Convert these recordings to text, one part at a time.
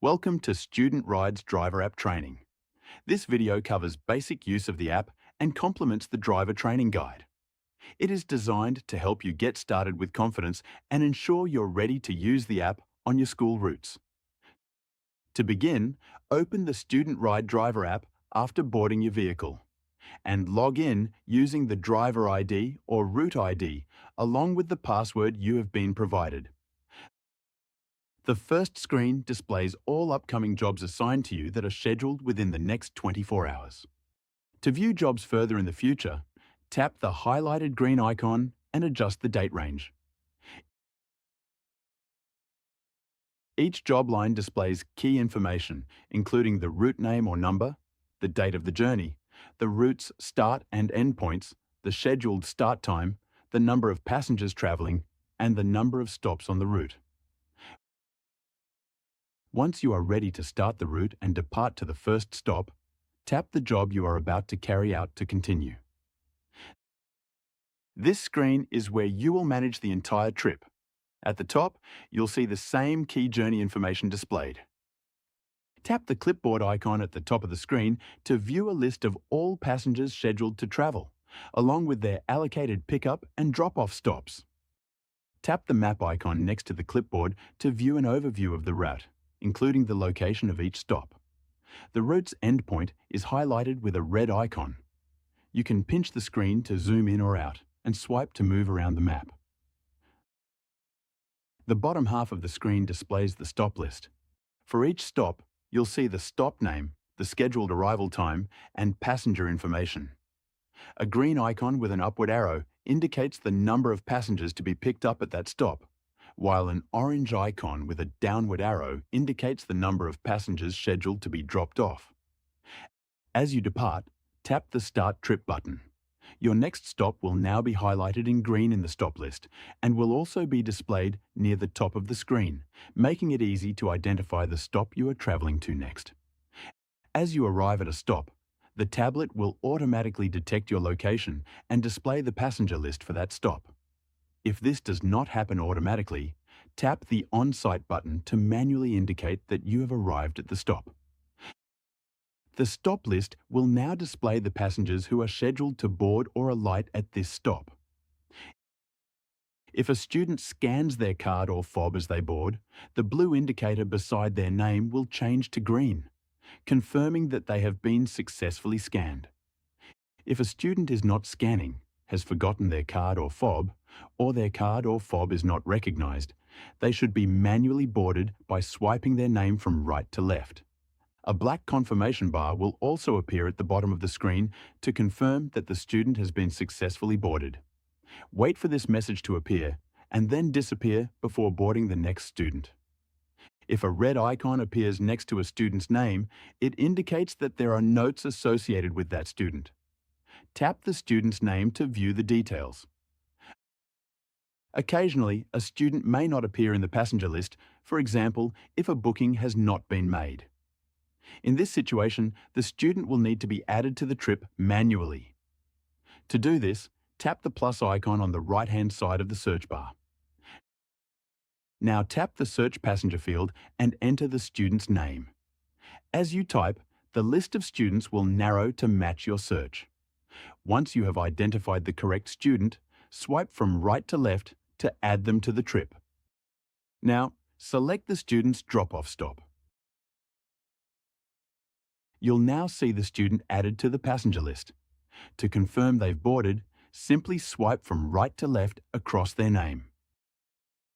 Welcome to StudentRide's driver app training. This video covers basic use of the app and complements the driver training guide. It is designed to help you get started with confidence and ensure you're ready to use the app on your school routes. To begin, open the StudentRide driver app after boarding your vehicle and log in using the driver ID or route ID along with the password you have been provided. The first screen displays all upcoming jobs assigned to you that are scheduled within the next 24 hours. To view jobs further in the future, tap the highlighted green icon and adjust the date range. Each job line displays key information, including the route name or number, the date of the journey, the route's start and end points, the scheduled start time, the number of passengers travelling, and the number of stops on the route. Once you are ready to start the route and depart to the first stop, tap the job you are about to carry out to continue. This screen is where you will manage the entire trip. At the top, you'll see the same key journey information displayed. Tap the clipboard icon at the top of the screen to view a list of all passengers scheduled to travel, along with their allocated pickup and drop-off stops. Tap the map icon next to the clipboard to view an overview of the route, including the location of each stop. The route's endpoint is highlighted with a red icon. You can pinch the screen to zoom in or out and swipe to move around the map. The bottom half of the screen displays the stop list. For each stop, you'll see the stop name, the scheduled arrival time, and passenger information. A green icon with an upward arrow indicates the number of passengers to be picked up at that stop, while an orange icon with a downward arrow indicates the number of passengers scheduled to be dropped off. As you depart, tap the Start Trip button. Your next stop will now be highlighted in green in the stop list and will also be displayed near the top of the screen, making it easy to identify the stop you are travelling to next. As you arrive at a stop, the tablet will automatically detect your location and display the passenger list for that stop. If this does not happen automatically, tap the On-Site button to manually indicate that you have arrived at the stop. The stop list will now display the passengers who are scheduled to board or alight at this stop. If a student scans their card or fob as they board, the blue indicator beside their name will change to green, confirming that they have been successfully scanned. If a student is not scanning, has forgotten their card or fob, or their card or fob is not recognized, they should be manually boarded by swiping their name from right to left. A black confirmation bar will also appear at the bottom of the screen to confirm that the student has been successfully boarded. Wait for this message to appear and then disappear before boarding the next student. If a red icon appears next to a student's name, it indicates that there are notes associated with that student. Tap the student's name to view the details. Occasionally, a student may not appear in the passenger list, for example, if a booking has not been made. In this situation, the student will need to be added to the trip manually. To do this, tap the plus icon on the right-hand side of the search bar. Now tap the Search Passenger field and enter the student's name. As you type, the list of students will narrow to match your search. Once you have identified the correct student, swipe from right to left to add them to the trip. Now, select the student's drop-off stop. You'll now see the student added to the passenger list. To confirm they've boarded, simply swipe from right to left across their name.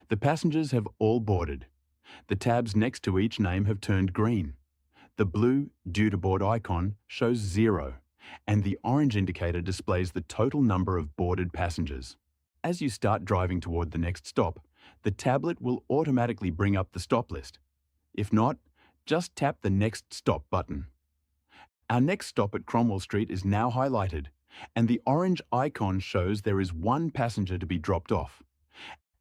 The passengers have all boarded. The tabs next to each name have turned green. The blue Due to Board icon shows 0, and the orange indicator displays the total number of boarded passengers. As you start driving toward the next stop, the tablet will automatically bring up the stop list. If not, just tap the Next Stop button. Our next stop at Cromwell Street is now highlighted, and the orange icon shows there is one passenger to be dropped off.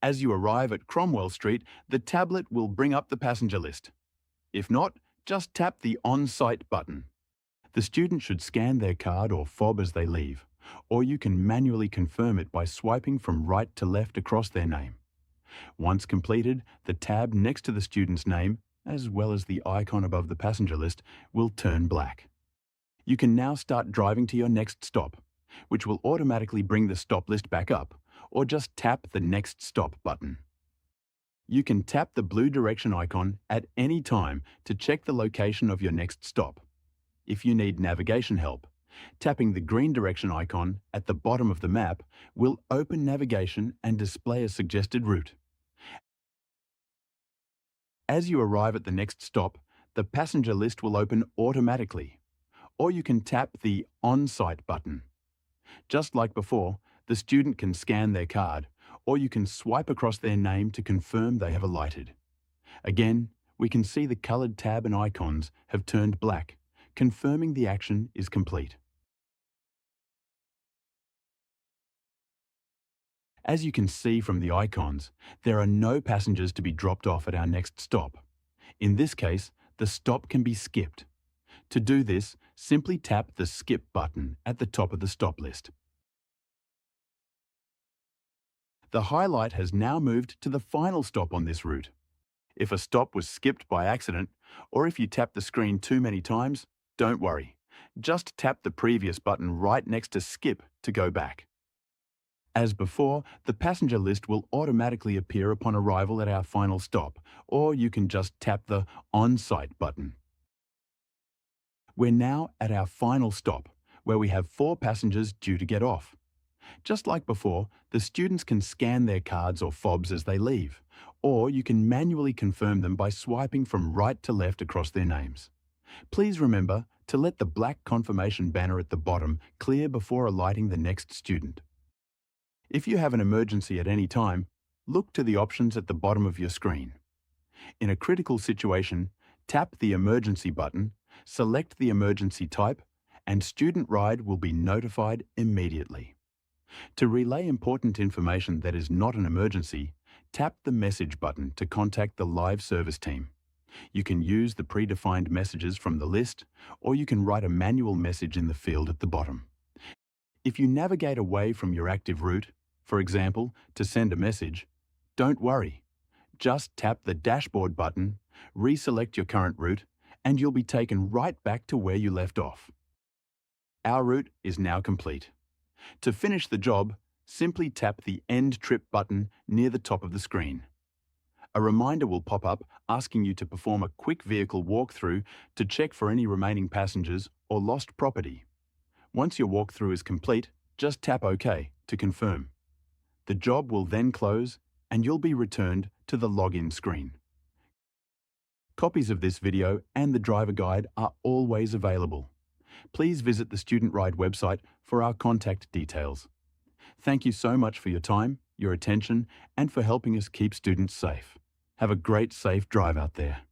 As you arrive at Cromwell Street, the tablet will bring up the passenger list. If not, just tap the On-Site button. The student should scan their card or fob as they leave, or you can manually confirm it by swiping from right to left across their name. Once completed, the tab next to the student's name as well as the icon above the passenger list, will turn black. You can now start driving to your next stop, which will automatically bring the stop list back up, or just tap the Next Stop button. You can tap the blue direction icon at any time to check the location of your next stop. If you need navigation help, tapping the green direction icon at the bottom of the map will open navigation and display a suggested route. As you arrive at the next stop, the passenger list will open automatically, or you can tap the On-Site button. Just like before, the student can scan their card, or you can swipe across their name to confirm they have alighted. Again, we can see the coloured tab and icons have turned black, confirming the action is complete. As you can see from the icons, there are no passengers to be dropped off at our next stop. In this case, the stop can be skipped. To do this, simply tap the Skip button at the top of the stop list. The highlight has now moved to the final stop on this route. If a stop was skipped by accident, or if you tap the screen too many times, don't worry. Just tap the previous button right next to Skip to go back. As before, the passenger list will automatically appear upon arrival at our final stop, or you can just tap the On-Site button. We're now at our final stop, where we have 4 passengers due to get off. Just like before, the students can scan their cards or fobs as they leave, or you can manually confirm them by swiping from right to left across their names. Please remember to let the black confirmation banner at the bottom clear before alighting the next student. If you have an emergency at any time, look to the options at the bottom of your screen. In a critical situation, tap the Emergency button, select the emergency type, and StudentRide will be notified immediately. To relay important information that is not an emergency, tap the Message button to contact the live service team. You can use the predefined messages from the list, or you can write a manual message in the field at the bottom. If you navigate away from your active route, for example, to send a message, don't worry. Just tap the Dashboard button, reselect your current route, and you'll be taken right back to where you left off. Our route is now complete. To finish the job, simply tap the End Trip button near the top of the screen. A reminder will pop up asking you to perform a quick vehicle walkthrough to check for any remaining passengers or lost property. Once your walkthrough is complete, just tap OK to confirm. The job will then close and you'll be returned to the login screen. Copies of this video and the driver guide are always available. Please visit the StudentRide website for our contact details. Thank you so much for your time, your attention, and for helping us keep students safe. Have a great, safe drive out there.